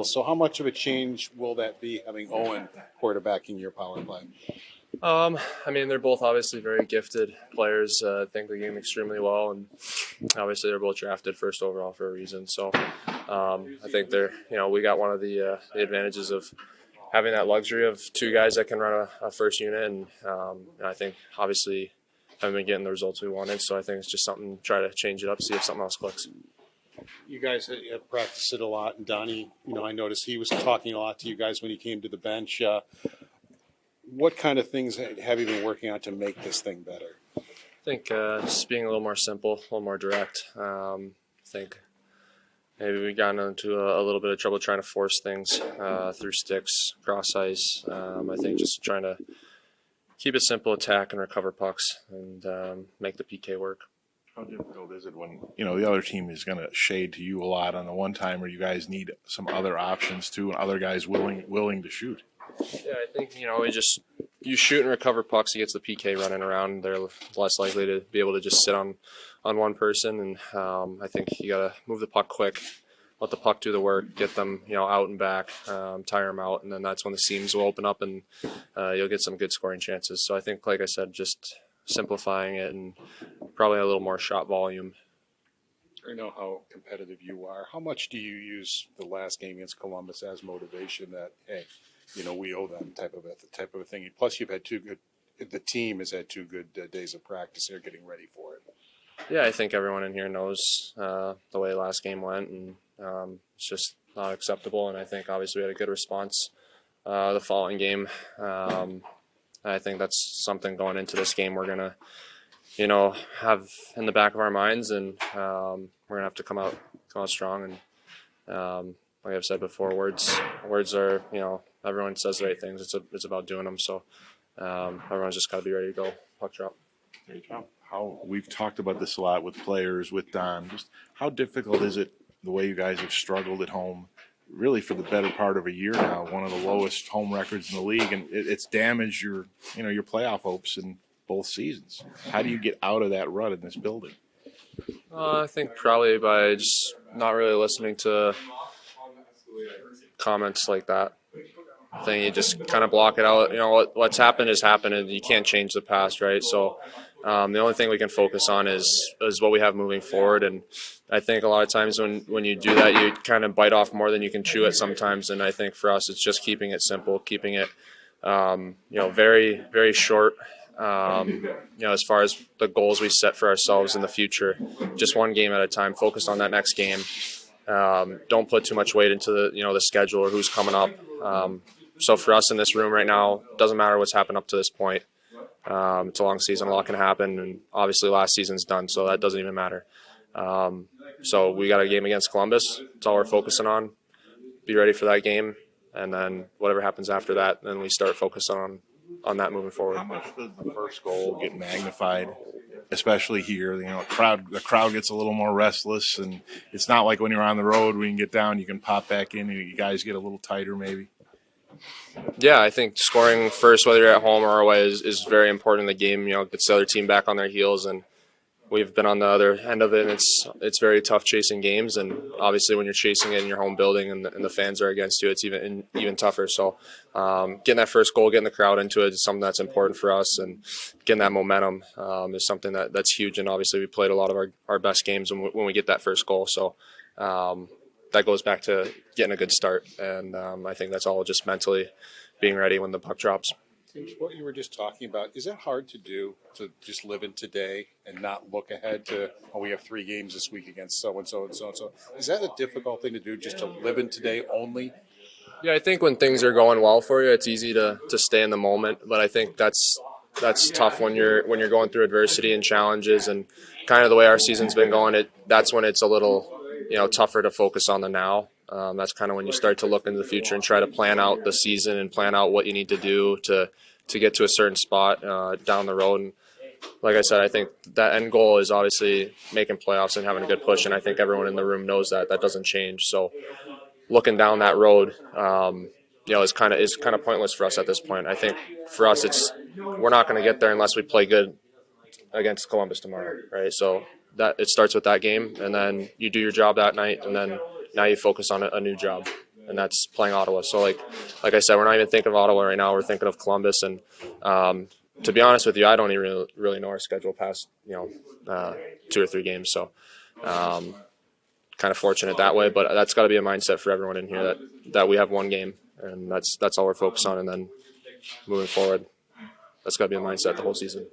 So how much of a change will that be having Owen quarterbacking your power play? I mean, they're both obviously very gifted players. I think the game extremely well, and obviously they're both drafted first overall for a reason. So I think we got one of the advantages of having that luxury of two guys that can run a first unit, and I think obviously haven't been getting the results we wanted. So I think it's just something to try to change it up, see if something else clicks. You guys have practiced it a lot, and Donnie, I noticed he was talking a lot to you guys when he came to the bench. What kind of things have you been working on to make this thing better? I think just being a little more simple, a little more direct. I think maybe we got into a little bit of trouble trying to force things through sticks, cross ice. I think just trying to keep it simple, attack and recover pucks, and make the PK work. How difficult is it when the other team is going to shade to you a lot on the one time where you guys need some other options too, and other guys willing to shoot? Yeah, I think you shoot and recover pucks against the PK running around. They're less likely to be able to just sit on one person, and I think you got to move the puck quick, let the puck do the work, get them out and back, tire them out, and then that's when the seams will open up and you'll get some good scoring chances. So I think, like I said, just simplifying it and probably a little more shot volume. I know how competitive you are. How much do you use the last game against Columbus as motivation that, hey, we owe them type of a thing? Plus, the team has had 2 good days of practice. They're getting ready for it. Yeah, I think everyone in here knows the way the last game went, and it's just not acceptable. And I think obviously we had a good response the following game. I think that's something going into this game we're gonna, have in the back of our minds, and we're gonna have to come out strong. And like I've said before, words are, everyone says the right things. It's about doing them. So everyone's just got to be ready to go. Puck drop. Great job. How we've talked about this a lot with players, with Don. Just how difficult is it the way you guys have struggled at home? Really, for the better part of a year now, one of the lowest home records in the league, and it's damaged your playoff hopes in both seasons. How do you get out of that rut in this building? I think probably by just not really listening to comments like that. I think you just kind of block it out. What's happened has happened, and you can't change the past, right? So the only thing we can focus on is what we have moving forward. And I think a lot of times when you do that, you kind of bite off more than you can chew it sometimes. And I think for us, it's just keeping it simple, keeping it very, very short. As far as the goals we set for ourselves in the future, just one game at a time, focus on that next game. Don't put too much weight into the schedule or who's coming up. So for us in this room right now, doesn't matter what's happened up to this point. It's a long season, a lot can happen, and obviously last season's done, so that doesn't even matter. So we got a game against Columbus. It's all we're focusing on. Be ready for that game, and then whatever happens after that, then we start focusing on that moving forward. How much does the first goal get magnified, especially here? The crowd gets a little more restless, and it's not like when you're on the road, when you get down, you can pop back in, and you guys get a little tighter maybe. Yeah, I think scoring first, whether you're at home or away, is very important in the game. Gets the other team back on their heels, and we've been on the other end of it. And it's very tough chasing games, and obviously when you're chasing it in your home building and the fans are against you, it's even tougher. So getting that first goal, getting the crowd into it is something that's important for us, and getting that momentum is something that's huge. And obviously we played a lot of our best games when we get that first goal. So that goes back to getting a good start, and I think that's all just mentally being ready when the puck drops. What you were just talking about, is that hard to do, to just live in today and not look ahead to, we have 3 games this week against so-and-so and so-and-so? Is that a difficult thing to do, just to live in today only? Yeah, I think when things are going well for you, it's easy to stay in the moment, but I think that's tough when you're going through adversity and challenges, and kind of the way our season's been going, that's when it's a little tougher to focus on the now. That's kind of when you start to look into the future and try to plan out the season and plan out what you need to do to get to a certain spot down the road. And like I said, I think that end goal is obviously making playoffs and having a good push, and I think everyone in the room knows that doesn't change. So looking down that road, is kind of pointless for us at this point. I think for us, we're not going to get there unless we play good against Columbus tomorrow, right? So that it starts with that game, and then you do your job that night, and then now you focus on a new job. and that's playing Ottawa. So like I said, we're not even thinking of Ottawa right now. We're thinking of Columbus, and to be honest with you, I don't even really know our schedule past 2 or 3 games. So kind of fortunate that way, but that's got to be a mindset for everyone in here that we have one game, and that's all we're focused on, and then moving forward, that's got to be a mindset the whole season.